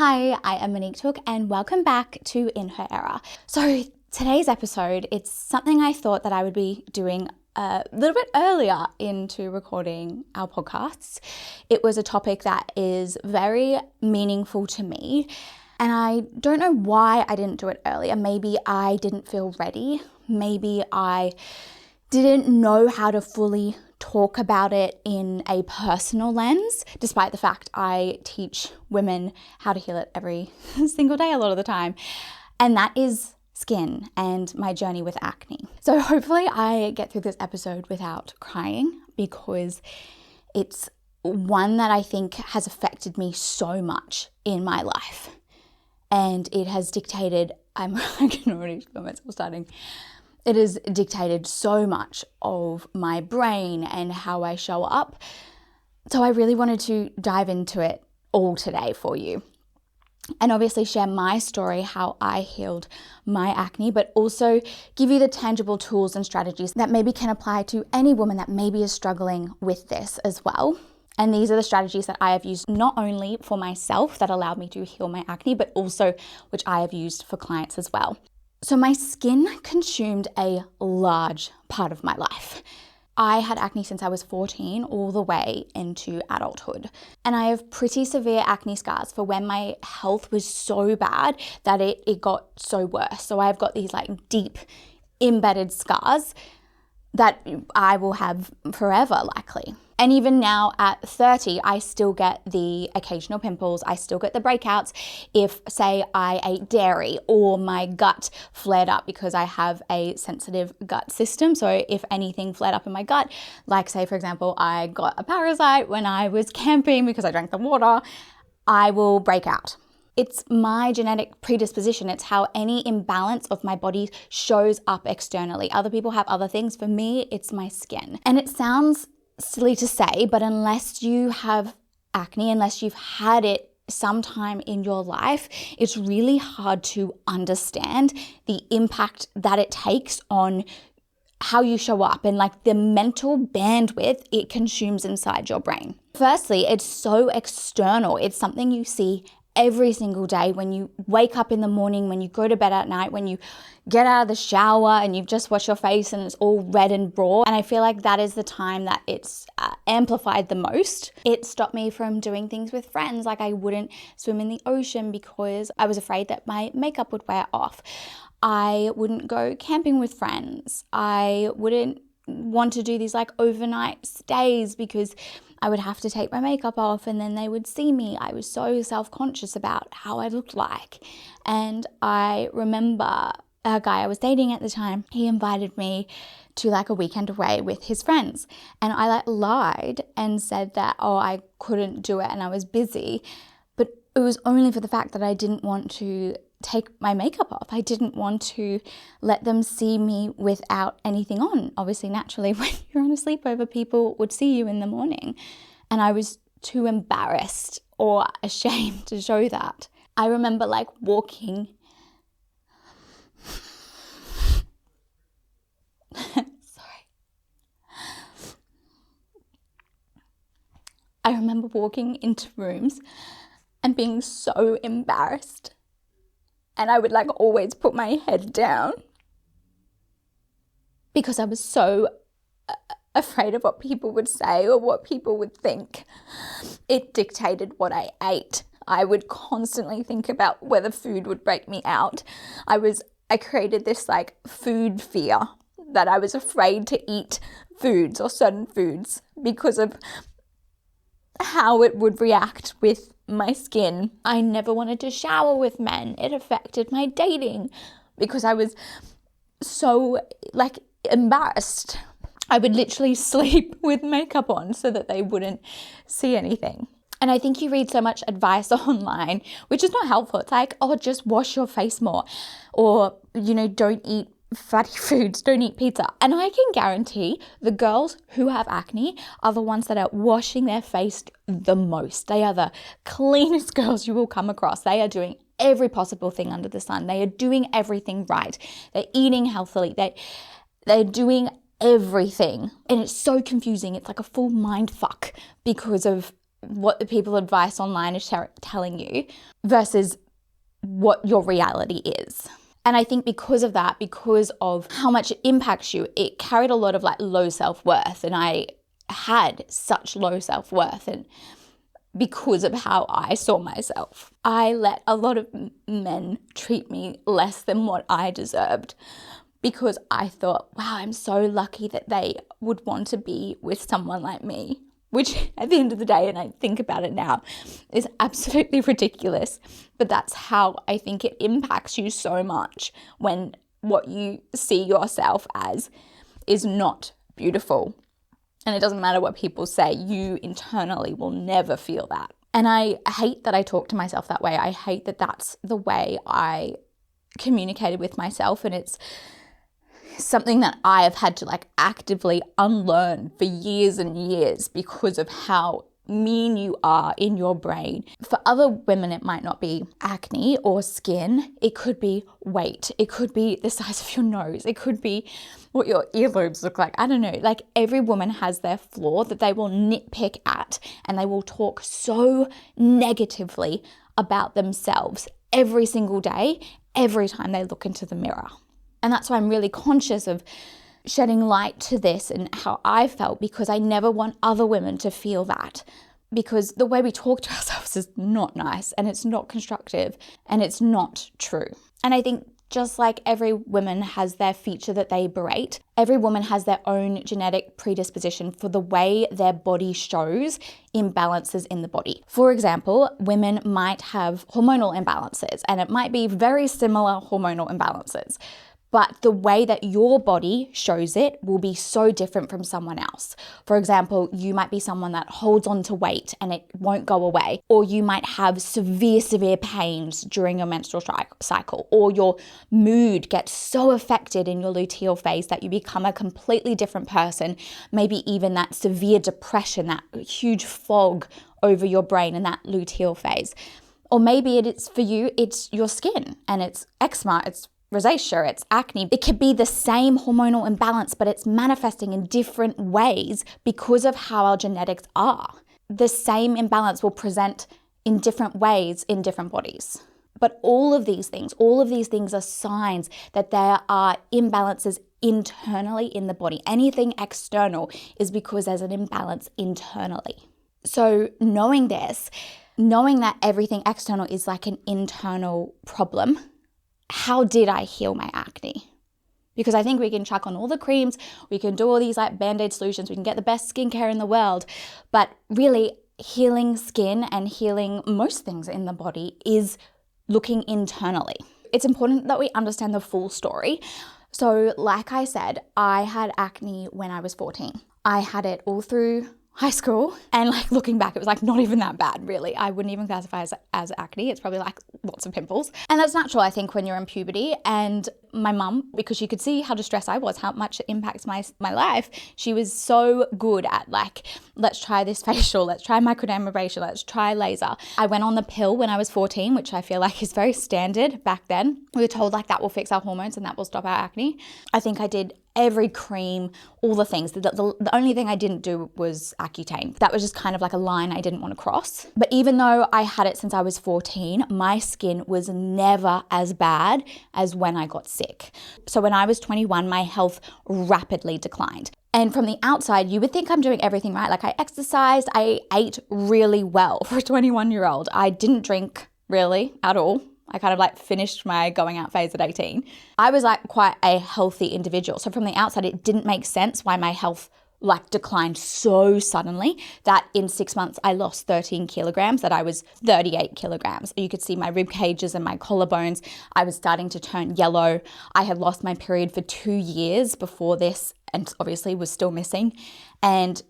Hi, I am Monique Took and welcome back to In Her Era. So today's episode, it's something I thought that I would be doing a little bit earlier into recording our podcasts. It was a topic that is very meaningful to me and I don't know why I didn't do it earlier. Maybe I didn't feel ready. Maybe I didn't know how to fully talk about it in a personal lens, despite the fact I teach women how to heal it every single day, a lot of the time. And that is skin and my journey with acne. So hopefully I get through this episode without crying, because it's one that I think has affected me so much in my life. And it has dictated, I can already feel myself starting. It has dictated so much of my brain and how I show up. So I really wanted to dive into it all today for you. And obviously share my story, how I healed my acne, but also give you the tangible tools and strategies that maybe can apply to any woman that maybe is struggling with this as well. And these are the strategies that I have used not only for myself that allowed me to heal my acne, but also which I have used for clients as well. So my skin consumed a large part of my life. I had acne since I was 14 all the way into adulthood. And I have pretty severe acne scars for when my health was so bad that it got so worse. So I've got these like deep embedded scars that I will have forever likely. And even now at 30, I still get the occasional pimples. I still get the breakouts if, say, I ate dairy or my gut flared up because I have a sensitive gut system. So if anything flared up in my gut, like say, for example, I got a parasite when I was camping because I drank the water, I will break out. It's my genetic predisposition. It's how any imbalance of my body shows up externally. Other people have other things. For me, it's my skin. And it sounds silly to say, but unless you have acne, unless you've had it sometime in your life, it's really hard to understand the impact that it takes on how you show up and like the mental bandwidth it consumes inside your brain. Firstly, it's so external. It's something you see every single day when you wake up in the morning, when you go to bed at night, when you get out of the shower and you've just washed your face and it's all red and raw. And I feel like that is the time that it's amplified the most. It stopped me from doing things with friends. Like I wouldn't swim in the ocean because I was afraid that my makeup would wear off. I wouldn't go camping with friends. I wouldn't want to do these like overnight stays because I would have to take my makeup off and then they would see me. I was so self-conscious about how I looked like. And I remember a guy I was dating at the time, he invited me to like a weekend away with his friends. And I like lied and said that, I couldn't do it and I was busy. But it was only for the fact that I didn't want to take my makeup off. I didn't want to let them see me without anything on. Obviously, naturally, when you're on a sleepover, people would see you in the morning. And I was too embarrassed or ashamed to show that. I remember like walking. Sorry. I remember walking into rooms and being so embarrassed. And I would like always put my head down because I was so afraid of what people would say or what people would think. It dictated what I ate. I would constantly think about whether food would break me out. I created this like food fear that I was afraid to eat foods or certain foods because of how it would react with my skin. I never wanted to shower with men. It affected my dating because I was so like embarrassed. I would literally sleep with makeup on so that they wouldn't see anything. And I think you read so much advice online, which is not helpful. It's like, just wash your face more, or, don't eat fatty foods, don't eat pizza. And I can guarantee the girls who have acne are the ones that are washing their face the most. They are the cleanest girls you will come across. They are doing every possible thing under the sun. They are doing everything right. They're eating healthily. They're doing everything. And it's so confusing. It's like a full mind fuck because of what the people advice online is telling you versus what your reality is. And I think because of that, because of how much it impacts you, it carried a lot of like low self-worth. And I had such low self-worth, and because of how I saw myself, I let a lot of men treat me less than what I deserved, because I thought, wow, I'm so lucky that they would want to be with someone like me, which at the end of the day, and I think about it now, is absolutely ridiculous. But that's how I think it impacts you so much when what you see yourself as is not beautiful. And it doesn't matter what people say, you internally will never feel that. And I hate that I talk to myself that way. I hate that that's the way I communicated with myself. And it's something that I have had to like actively unlearn for years and years because of how mean you are in your brain. For other women, it might not be acne or skin. It could be weight. It could be the size of your nose. It could be what your earlobes look like. I don't know. Like, every woman has their flaw that they will nitpick at, and they will talk so negatively about themselves every single day, every time they look into the mirror. And that's why I'm really conscious of shedding light to this and how I felt, because I never want other women to feel that, because the way we talk to ourselves is not nice, and it's not constructive, and it's not true. And I think just like every woman has their feature that they berate, every woman has their own genetic predisposition for the way their body shows imbalances in the body. For example, women might have hormonal imbalances, and it might be very similar hormonal imbalances, but the way that your body shows it will be so different from someone else. For example, you might be someone that holds on to weight and it won't go away, or you might have severe pains during your menstrual cycle, or your mood gets so affected in your luteal phase that you become a completely different person, maybe even that severe depression, that huge fog over your brain in that luteal phase. Or maybe it's for you, it's your skin, and it's eczema, it's rosacea, it's acne. It could be the same hormonal imbalance, but it's manifesting in different ways because of how our genetics are. The same imbalance will present in different ways in different bodies. But all of these things are signs that there are imbalances internally in the body. Anything external is because there's an imbalance internally. So knowing this, knowing that everything external is like an internal problem, how did I heal my acne? Because I think we can chuck on all the creams, we can do all these like band-aid solutions, we can get the best skincare in the world, but really healing skin and healing most things in the body is looking internally. It's important that we understand the full story. So like I said, I had acne when I was 14. I had it all through high school, and like looking back, it was like not even that bad, really. I wouldn't even classify as acne. It's probably like lots of pimples, and that's natural, I think, when you're in puberty. And my mum, because she could see how distressed I was, how much it impacts my life, she was so good at like, let's try this facial, let's try microdermabrasion, let's try laser. I went on the pill when I was 14, which I feel like is very standard back then. We were told like that will fix our hormones and that will stop our acne. I think I did every cream, all the things. The only thing I didn't do was Accutane. That was just kind of like a line I didn't want to cross. But even though I had it since I was 14, my skin was never as bad as when I got sick. So when I was 21, my health rapidly declined. And from the outside, you would think I'm doing everything right. Like, I exercised, I ate really well for a 21-year-old. I didn't drink really at all. I kind of like finished my going out phase at 18. I was like quite a healthy individual. So from the outside, it didn't make sense why my health like declined so suddenly that in 6 months I lost 13 kilograms, that I was 38 kilograms. You could see my rib cages and my collarbones. I was starting to turn yellow. I had lost my period for 2 years before this and obviously was still missing. And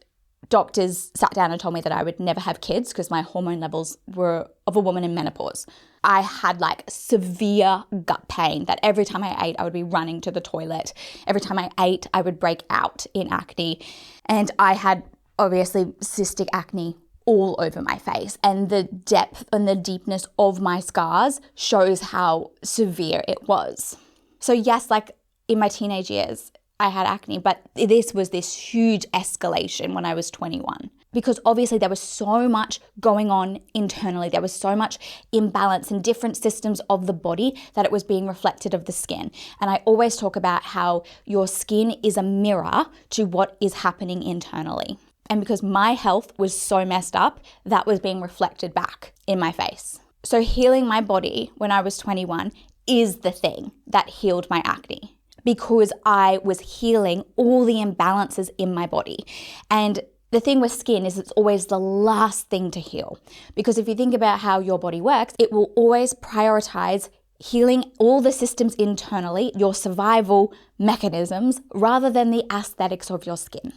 doctors sat down and told me that I would never have kids because my hormone levels were of a woman in menopause. I had like severe gut pain that every time I ate, I would be running to the toilet. Every time I ate, I would break out in acne. And I had obviously cystic acne all over my face. And the depth and the deepness of my scars shows how severe it was. So yes, like in my teenage years, I had acne, but this was this huge escalation when I was 21. because obviously there was so much going on internally. There was so much imbalance in different systems of the body that it was being reflected of the skin. And I always talk about how your skin is a mirror to what is happening internally. And because my health was so messed up, that was being reflected back in my face. So healing my body when I was 21 is the thing that healed my acne, because I was healing all the imbalances in my body. And the thing with skin is it's always the last thing to heal, because if you think about how your body works, it will always prioritize healing all the systems internally, your survival mechanisms, rather than the aesthetics of your skin.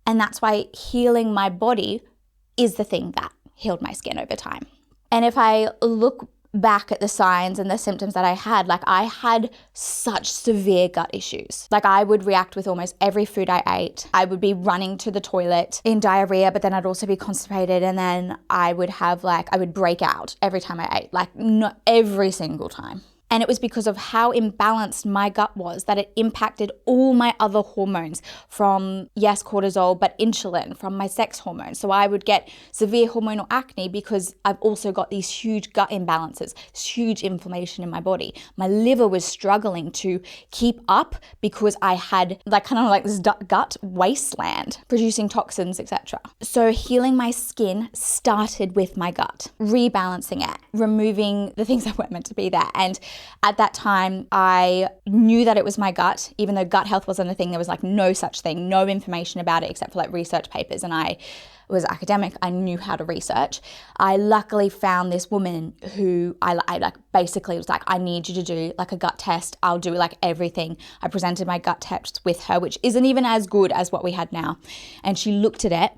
And that's why healing my body is the thing that healed my skin over time. And if I look back at the signs and the symptoms that I had such severe gut issues. Like, I would react with almost every food I ate. I would be running to the toilet in diarrhea, but then I'd also be constipated, and then I would break out every time I ate, not every single time. And it was because of how imbalanced my gut was that it impacted all my other hormones, from, yes, cortisol, but insulin, from my sex hormones. So I would get severe hormonal acne because I've also got these huge gut imbalances, huge inflammation in my body. My liver was struggling to keep up because I had this gut wasteland producing toxins, etc. So healing my skin started with my gut, rebalancing it, removing the things that weren't meant to be there. And at that time, I knew that it was my gut, even though gut health wasn't a thing. There was no such thing, no information about it except for research papers. And I was academic. I knew how to research. I luckily found this woman who I basically was like, I need you to do a gut test. I'll do everything. I presented my gut test with her, which isn't even as good as what we had now. And she looked at it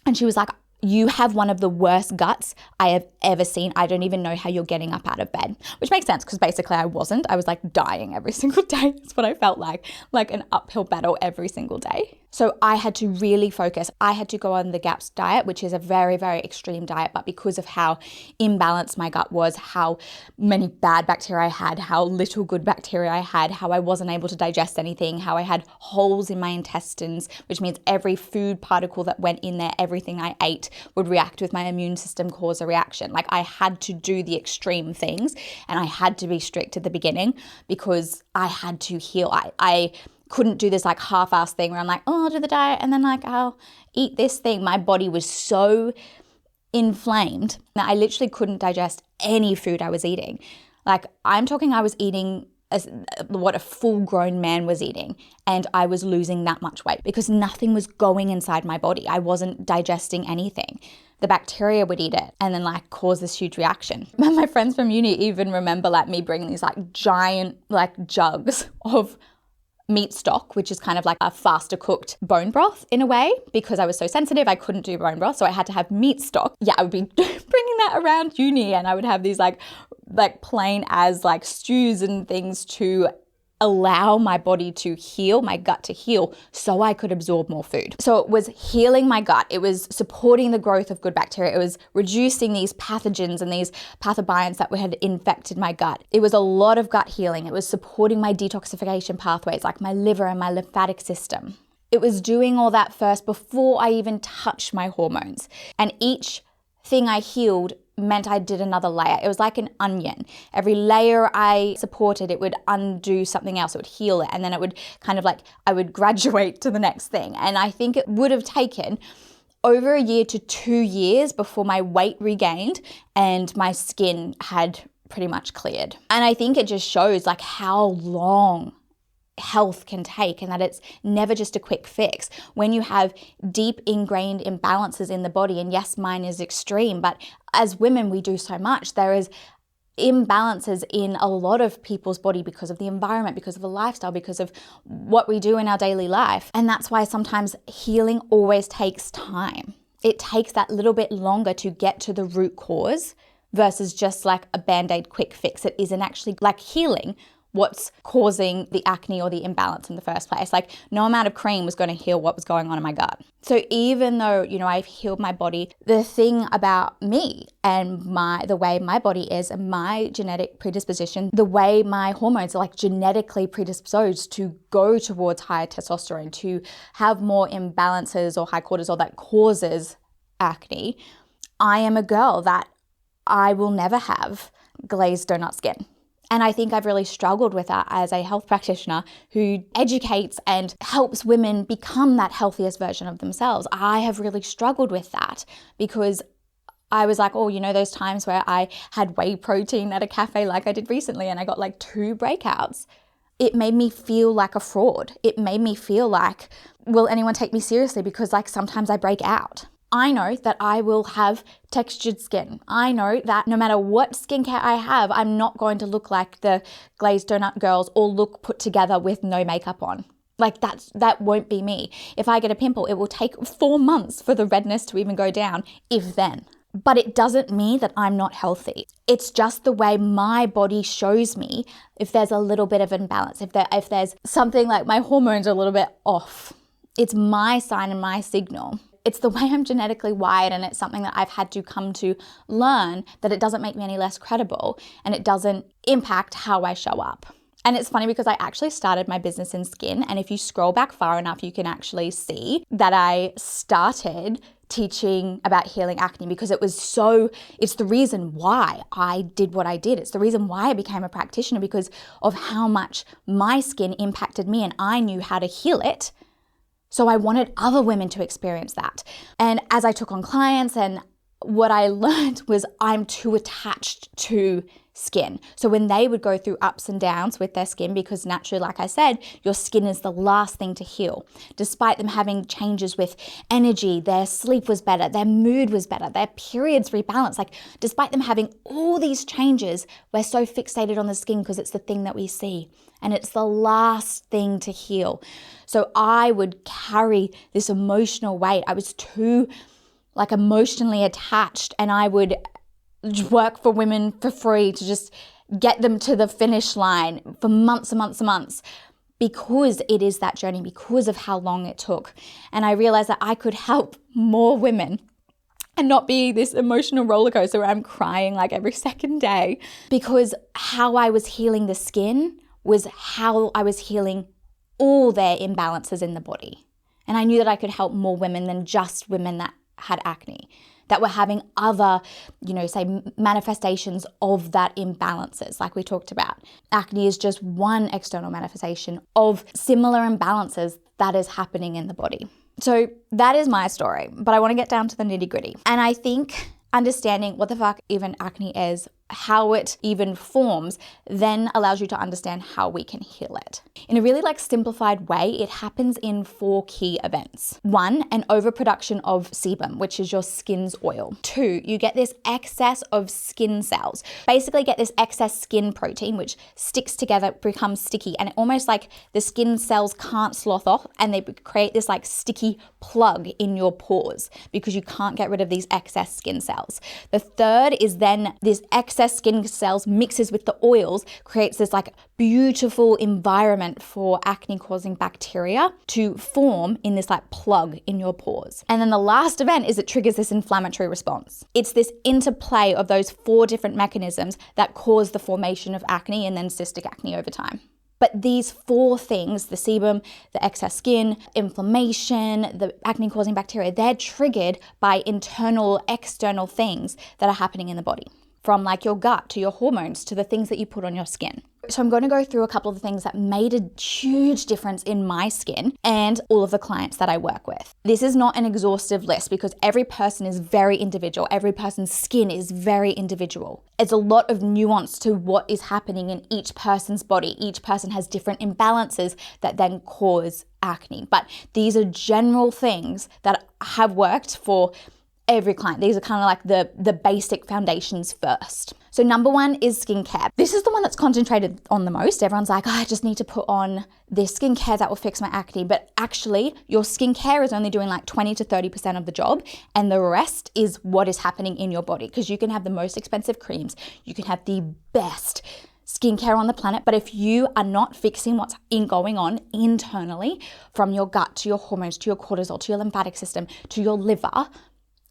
and she was like, you have one of the worst guts I have ever seen. I don't even know how you're getting up out of bed, which makes sense because basically I wasn't. I was dying every single day. That's what I felt like an uphill battle every single day. So I had to really focus. I had to go on the GAPS diet, which is a very, very extreme diet, but because of how imbalanced my gut was, how many bad bacteria I had, how little good bacteria I had, how I wasn't able to digest anything, how I had holes in my intestines, which means every food particle that went in there, everything I ate would react with my immune system, cause a reaction. I had to do the extreme things, and I had to be strict at the beginning because I had to heal. I couldn't do this half-assed thing where I'm I'll do the diet and then I'll eat this thing. My body was so inflamed that I literally couldn't digest any food I was eating. I'm talking, I was eating what a full-grown man was eating, and I was losing that much weight because nothing was going inside my body. I wasn't digesting anything. The bacteria would eat it and then cause this huge reaction. My friends from uni even remember me bringing these giant jugs of meat stock, which is kind of a faster cooked bone broth in a way. Because I was so sensitive, I couldn't do bone broth, so I had to have meat stock. Yeah, I would be bringing that around uni, and I would have these plain as stews and things to allow my body to heal, my gut to heal, so I could absorb more food. So it was healing my gut. It was supporting the growth of good bacteria. It was reducing these pathogens and these pathobionts that had infected my gut. It was a lot of gut healing. It was supporting my detoxification pathways, my liver and my lymphatic system. It was doing all that first before I even touched my hormones. And each thing I healed meant I did another layer. It was like an onion. Every layer I supported, it would undo something else. It would heal it. And then it would I would graduate to the next thing. And I think it would have taken over a year to 2 years before my weight regained and my skin had pretty much cleared. And I think it just shows how long health can take, and that it's never just a quick fix. When you have deep ingrained imbalances in the body, and yes, mine is extreme, but as women, we do so much. There is imbalances in a lot of people's body because of the environment, because of the lifestyle, because of what we do in our daily life. And that's why sometimes healing always takes time. It takes that little bit longer to get to the root cause versus just a Band-Aid quick fix. It isn't actually healing what's causing the acne or the imbalance in the first place. No amount of cream was going to heal what was going on in my gut. So even though, I've healed my body, the thing about me and the way my body is, my genetic predisposition, the way my hormones are genetically predisposed to go towards higher testosterone, to have more imbalances or high cortisol that causes acne, I am a girl that I will never have glazed donut skin. And I think I've really struggled with that as a health practitioner who educates and helps women become that healthiest version of themselves. I have really struggled with that because I was like, oh, you know, those times where I had whey protein at a cafe like I did recently and I got like 2 breakouts. It made me feel like a fraud. It made me feel like, will anyone take me seriously? Because like sometimes I break out. I know that I will have textured skin. I know that no matter what skincare I have, I'm not going to look like the glazed donut girls or look put together with no makeup on. Like that won't be me. If I get a pimple, it will take 4 months for the redness to even go down, if then. But it doesn't mean that I'm not healthy. It's just the way my body shows me if there's a little bit of imbalance, if there's something like my hormones are a little bit off. It's my sign and my signal. It's the way I'm genetically wired, and it's something that I've had to come to learn, that it doesn't make me any less credible and it doesn't impact how I show up. And it's funny because I actually started my business in skin, and if you scroll back far enough, you can actually see that I started teaching about healing acne because it's the reason why I did what I did. It's the reason why I became a practitioner, because of how much my skin impacted me and I knew how to heal it. So I wanted other women to experience that. And as I took on clients, and what I learned was I'm too attached to skin. So when they would go through ups and downs with their skin, because naturally, like I said, your skin is the last thing to heal. Despite them having changes with energy, their sleep was better, their mood was better, their periods rebalanced. Like despite them having all these changes, we're so fixated on the skin because it's the thing that we see. And it's the last thing to heal. So I would carry this emotional weight. I was too emotionally attached, and I would work for women for free to just get them to the finish line for months and months and months, because it is that journey, because of how long it took. And I realized that I could help more women and not be this emotional roller coaster where I'm crying like every second day, because how I was healing the skin was how I was healing all their imbalances in the body. And I knew that I could help more women than just women that had acne, that were having other, say manifestations of that imbalances like we talked about. Acne is just one external manifestation of similar imbalances that is happening in the body. So that is my story, but I want to get down to the nitty-gritty. And I think understanding what the fuck even acne is, how it even forms, then allows you to understand how we can heal it. In a really simplified way, it happens in 4 key events. 1, an overproduction of sebum, which is your skin's oil. 2, you get this excess of skin cells. Basically get this excess skin protein, which sticks together, becomes sticky, and it almost like the skin cells can't slough off, and they create this sticky plug in your pores because you can't get rid of these excess skin cells. The 3rd is then this excess skin cells mixes with the oils, creates this beautiful environment for acne causing bacteria to form in this plug in your pores. And then the last event is it triggers this inflammatory response. It's this interplay of those 4 different mechanisms that cause the formation of acne and then cystic acne over time. But these 4 things, the sebum, the excess skin, inflammation, the acne-causing bacteria, they're triggered by internal, external things that are happening in the body, from your gut to your hormones to the things that you put on your skin. So I'm going to go through a couple of the things that made a huge difference in my skin and all of the clients that I work with. This is not an exhaustive list because every person is very individual. Every person's skin is very individual. It's a lot of nuance to what is happening in each person's body. Each person has different imbalances that then cause acne. But these are general things that have worked for every client. These are kind of the basic foundations first. So number 1 is skincare. This is the one that's concentrated on the most. Everyone's like, I just need to put on this skincare that will fix my acne. But actually, your skincare is only doing 20 to 30% of the job. And the rest is what is happening in your body. Because you can have the most expensive creams. You can have the best skincare on the planet. But if you are not fixing what's going on internally, from your gut to your hormones, to your cortisol, to your lymphatic system, to your liver,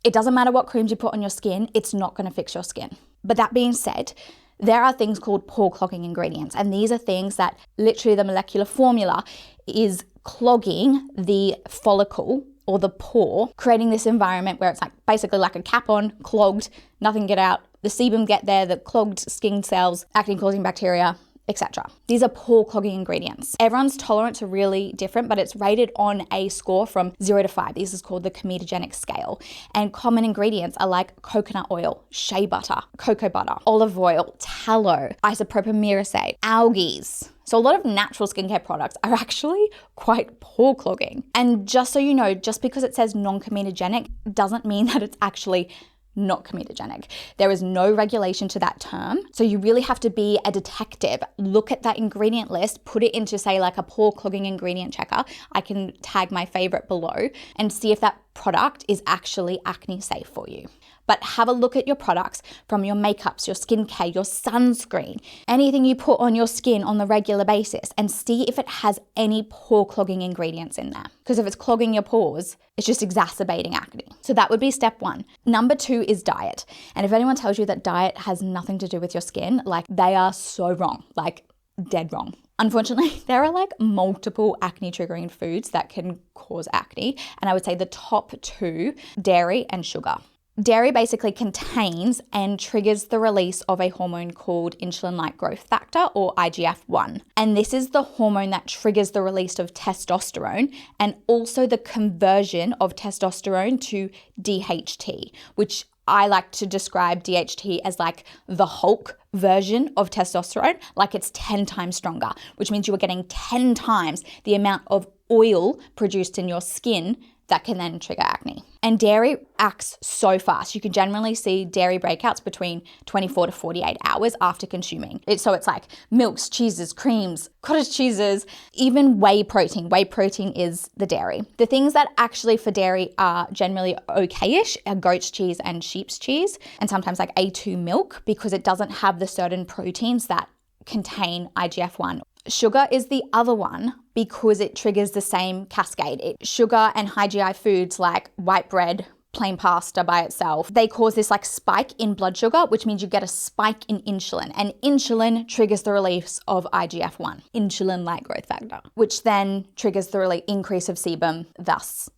it doesn't matter what creams you put on your skin, it's not going to fix your skin. But that being said, there are things called pore clogging ingredients. And these are things that literally the molecular formula is clogging the follicle or the pore, creating this environment where it's like basically like a cap on, clogged, nothing get out, the sebum get there, the clogged skin cells, acne causing bacteria, etc. These are pore clogging ingredients. Everyone's tolerance are really different, but it's rated on a score from 0 to 5. This is called the comedogenic scale. And common ingredients are like coconut oil, shea butter, cocoa butter, olive oil, tallow, isopropyl myricate, algae. So a lot of natural skincare products are actually quite pore clogging. And just so you know, just because it says non-comedogenic doesn't mean that it's actually not comedogenic. There is no regulation to that term. So you really have to be a detective. Look at that ingredient list, put it into say like a pore clogging ingredient checker. I can tag my favorite below and see if that product is actually acne safe for you. But have a look at your products, from your makeups, your skincare, your sunscreen, anything you put on your skin on the regular basis, and see if it has any pore clogging ingredients in there. Because if it's clogging your pores, it's just exacerbating acne. So that would be step 1. Number 2 is diet. And if anyone tells you that diet has nothing to do with your skin, like they are so wrong, like dead wrong. Unfortunately, there are like multiple acne triggering foods that can cause acne. And I would say the top 2, dairy and sugar. Dairy basically contains and triggers the release of a hormone called insulin-like growth factor, or IGF-1. And this is the hormone that triggers the release of testosterone and also the conversion of testosterone to DHT, which I like to describe DHT as like the Hulk version of testosterone, like it's 10 times stronger, which means you are getting 10 times the amount of oil produced in your skin that can then trigger acne. And dairy acts so fast. You can generally see dairy breakouts between 24 to 48 hours after consuming. So it's like milks, cheeses, creams, cottage cheeses, even whey protein. Whey protein is the dairy. The things that actually for dairy are generally okay-ish are goat's cheese and sheep's cheese, and sometimes like A2 milk, because it doesn't have the certain proteins that contain IGF-1. Sugar is the other one because it triggers the same cascade. Sugar and high GI foods like white bread, plain pasta by itself, they cause this like spike in blood sugar, which means you get a spike in insulin. And insulin triggers the release of IGF-1, insulin-like growth factor, which then triggers the increase of sebum, thus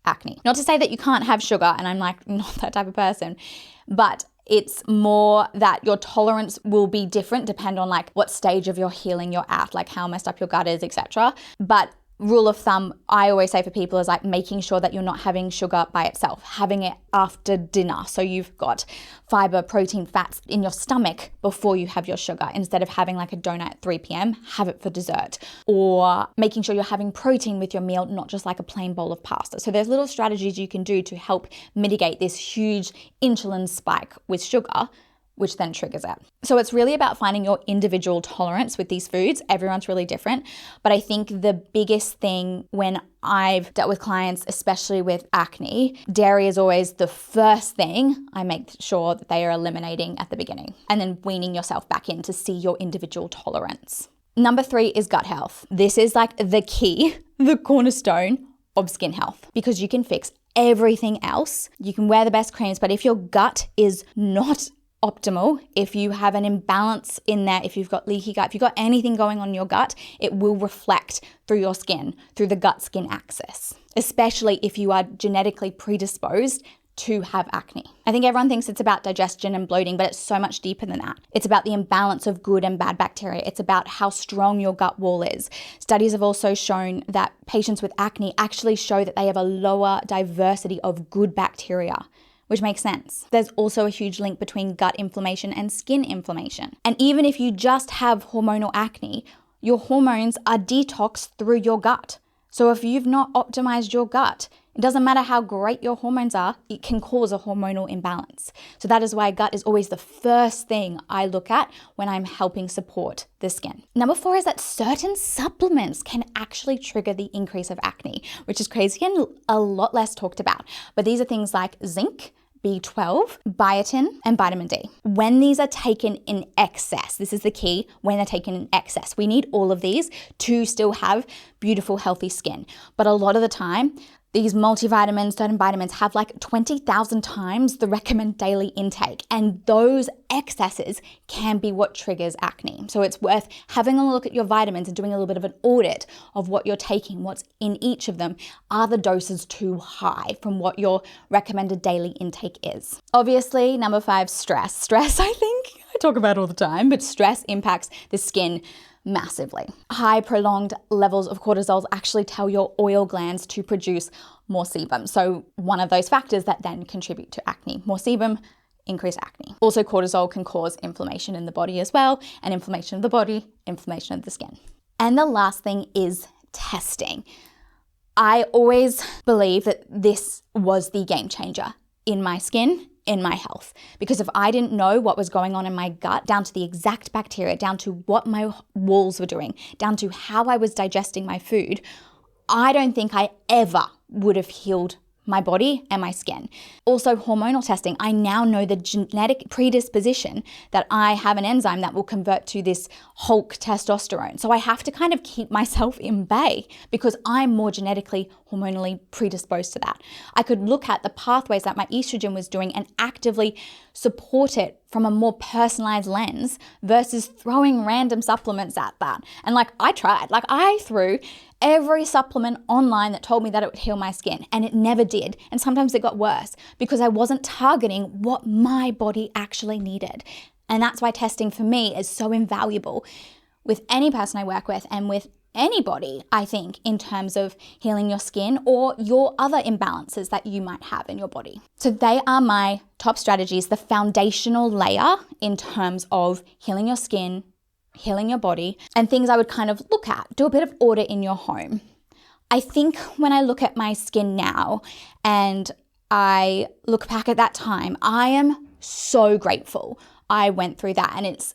acne. Not to say that you can't have sugar, and I'm like not that type of person, but it's more that your tolerance will be different depending on like what stage of your healing you're at, like how messed up your gut is, etc. But rule of thumb I always say for people is like making sure that you're not having sugar by itself, having it after dinner. So you've got fiber, protein, fats in your stomach before you have your sugar. Instead of having like a donut at 3 p.m, have it for dessert. Or making sure you're having protein with your meal, not just like a plain bowl of pasta. So there's little strategies you can do to help mitigate this huge insulin spike with sugar, which then triggers it. So it's really about finding your individual tolerance with these foods. Everyone's really different. But I think the biggest thing when I've dealt with clients, especially with acne, dairy is always the first thing I make sure that they are eliminating at the beginning, and then weaning yourself back in to see your individual tolerance. Number 3 is gut health. This is like the key, the cornerstone of skin health, because you can fix everything else. You can wear the best creams, but if your gut is not optimal, if you have an imbalance in there, if you've got leaky gut, if you've got anything going on in your gut, it will reflect through your skin, through the gut-skin axis, especially if you are genetically predisposed to have acne. I think everyone thinks it's about digestion and bloating, but it's so much deeper than that. It's about the imbalance of good and bad bacteria. It's about how strong your gut wall is. Studies have also shown that patients with acne actually show that they have a lower diversity of good bacteria, which makes sense. There's also a huge link between gut inflammation and skin inflammation. And even if you just have hormonal acne, your hormones are detoxed through your gut. So if you've not optimized your gut, it doesn't matter how great your hormones are, it can cause a hormonal imbalance. So that is why gut is always the first thing I look at when I'm helping support the skin. Number 4 is that certain supplements can actually trigger the increase of acne, which is crazy and a lot less talked about. But these are things like zinc, B12, biotin, and vitamin D. When these are taken in excess, this is the key, when they're taken in excess, we need all of these to still have beautiful, healthy skin. But a lot of the time, these multivitamins, certain vitamins have like 20,000 times the recommended daily intake. And those excesses can be what triggers acne. So it's worth having a look at your vitamins and doing a little bit of an audit of what you're taking, what's in each of them. Are the doses too high from what your recommended daily intake is? Obviously, number 5, stress. Stress, I think I talk about all the time, but stress impacts the skin massively. High prolonged levels of cortisol actually tell your oil glands to produce more sebum. So one of those factors that then contribute to acne. More sebum, increased acne. Also, cortisol can cause inflammation in the body as well, and inflammation of the body, inflammation of the skin. And the last thing is testing. I always believe that this was the game changer in my skin, in my health. Because if I didn't know what was going on in my gut, down to the exact bacteria, down to what my walls were doing, down to how I was digesting my food, I don't think I ever would have healed my body and my skin. Also, hormonal testing. I now know the genetic predisposition that I have an enzyme that will convert to this Hulk testosterone. So I have to kind of keep myself in bay because I'm more genetically, hormonally predisposed to that. I could look at the pathways that my estrogen was doing and actively support it from a more personalized lens versus throwing random supplements at that. And I tried, I threw every supplement online that told me that it would heal my skin, and it never did. And sometimes it got worse because I wasn't targeting what my body actually needed. And that's why testing for me is so invaluable with any person I work with and with anybody, I think, in terms of healing your skin or your other imbalances that you might have in your body. So they are my top strategies, the foundational layer in terms of healing your skin, healing your body, and things I would kind of look at. Do a bit of audit in your home. I think when I look at my skin now and I look back at that time, I am so grateful I went through that. And it's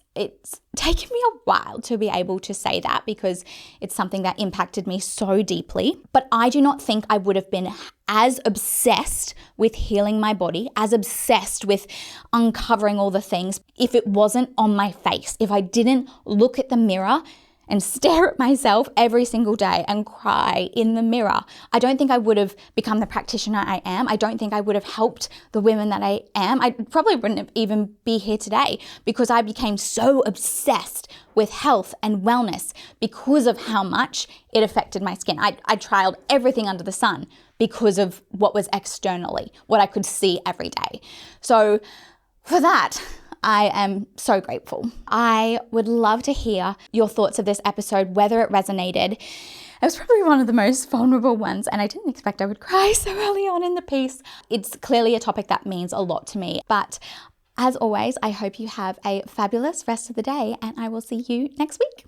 taken me a while to be able to say that because it's something that impacted me so deeply. But I do not think I would have been as obsessed with healing my body, as obsessed with uncovering all the things, if it wasn't on my face, if I didn't look at the mirror and stare at myself every single day and cry in the mirror. I don't think I would have become the practitioner I am. I don't think I would have helped the women that I am. I probably wouldn't even be here today because I became so obsessed with health and wellness because of how much it affected my skin. I trialed everything under the sun because of what was externally, what I could see every day. So for that, I am so grateful. I would love to hear your thoughts of this episode, whether it resonated. It was probably one of the most vulnerable ones, and I didn't expect I would cry so early on in the piece. It's clearly a topic that means a lot to me. But as always, I hope you have a fabulous rest of the day, and I will see you next week.